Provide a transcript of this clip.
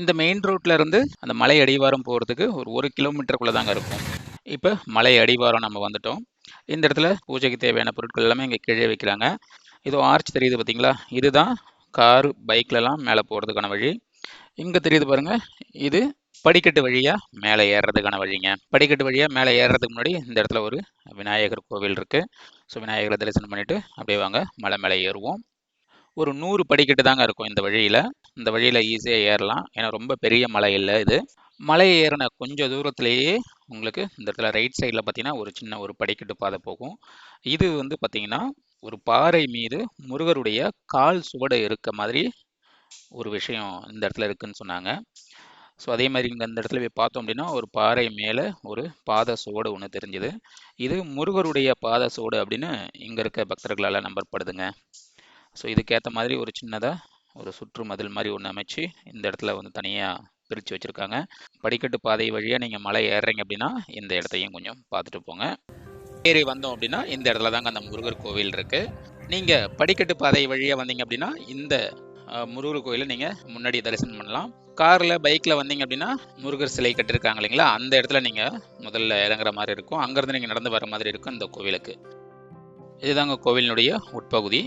இந்த மெயின் ரோட்ல இருந்து அந்த மலை அடிவாரம் போகிறதுக்கு ஒரு 1 கிலோமீட்டருக்குள்ள தாங்க இருக்கும். இப்போ மலை அடிவாரம் நம்ம வந்துட்டோம். இந்த இடத்துல பூஜைக்கு தேவையான பொருட்கள் எல்லாமே இங்கே கீழே வைக்கிறாங்க. இதோ ஆர்ச் தெரியுது பார்த்தீங்களா? இதுதான் கார் பைக்லலாம் மேலே போகிறதுக்கான வழி. இங்கே தெரியுது பாருங்க, இது படிக்கட்டு வழியாக மேலே ஏறுறதுக்கான வழிங்க. படிக்கட்டு வழியாக மேலே ஏறுறதுக்கு முன்னாடி இந்த இடத்துல ஒரு விநாயகர் கோவில் இருக்குது. ஸோ விநாயகரை தரிசனம் பண்ணிவிட்டு அப்படியே வாங்க மலை மேலே ஏறுவோம். ஒரு 100 படிக்கட்டு தாங்க இருக்கும் இந்த வழியில். இந்த வழியில் ஈஸியாக ஏறலாம், ஏன்னா ரொம்ப பெரிய மலை இல்லை இது. மலை ஏறின கொஞ்சம் தூரத்திலேயே உங்களுக்கு இந்த இடத்துல ரைட் சைடில் பார்த்தீங்கன்னா ஒரு சின்ன ஒரு படிக்கட்டு பாதை போகும். இது வந்து பார்த்தீங்கன்னா ஒரு பாறை மீது முருகருடைய கால் சுவடு இருக்க மாதிரி ஒரு விஷயம் இந்த இடத்துல இருக்குன்னு சொன்னாங்க. ஸோ அதே மாதிரி இங்கே இந்த இடத்துல போய் பார்த்தோம் அப்படின்னா ஒரு பாறை மேலே ஒரு பாத சுவடு ஒன்று தெரிஞ்சுது. இது முருகருடைய பாத சுவடு அப்படின்னு இங்கே இருக்க பக்தர்களால் நம்பப்படுதுங்க. ஸோ இதுக்கேற்ற மாதிரி ஒரு சின்னதாக ஒரு சுற்று மதில் மாதிரி ஒன்று அமைச்சு இந்த இடத்துல வந்து தனியாக பிரித்து வச்சுருக்காங்க. படிக்கட்டு பாதை வழியாக நீங்கள் மலை ஏறுறீங்க அப்படின்னா இந்த இடத்தையும் கொஞ்சம் பார்த்துட்டு போங்க. ஏறி வந்தோம் அப்படின்னா இந்த இடத்துல தாங்க அந்த முருகர் கோவில் இருக்குது. நீங்கள் படிக்கட்டு பாதை வழியாக வந்தீங்க அப்படின்னா இந்த முருகர் கோயிலை நீங்கள் முன்னாடி தரிசனம் பண்ணலாம். காரில் பைக்கில் வந்தீங்க அப்படின்னா முருகர் சிலை கட்டியிருக்காங்க இல்லைங்களா, அந்த இடத்துல நீங்கள் முதல்ல இறங்குற மாதிரி இருக்கும். அங்கேருந்து நீங்கள் நடந்து வர மாதிரி இருக்கும் இந்த கோவிலுக்கு. இதுதாங்க கோவிலினுடைய உட்பகுதி.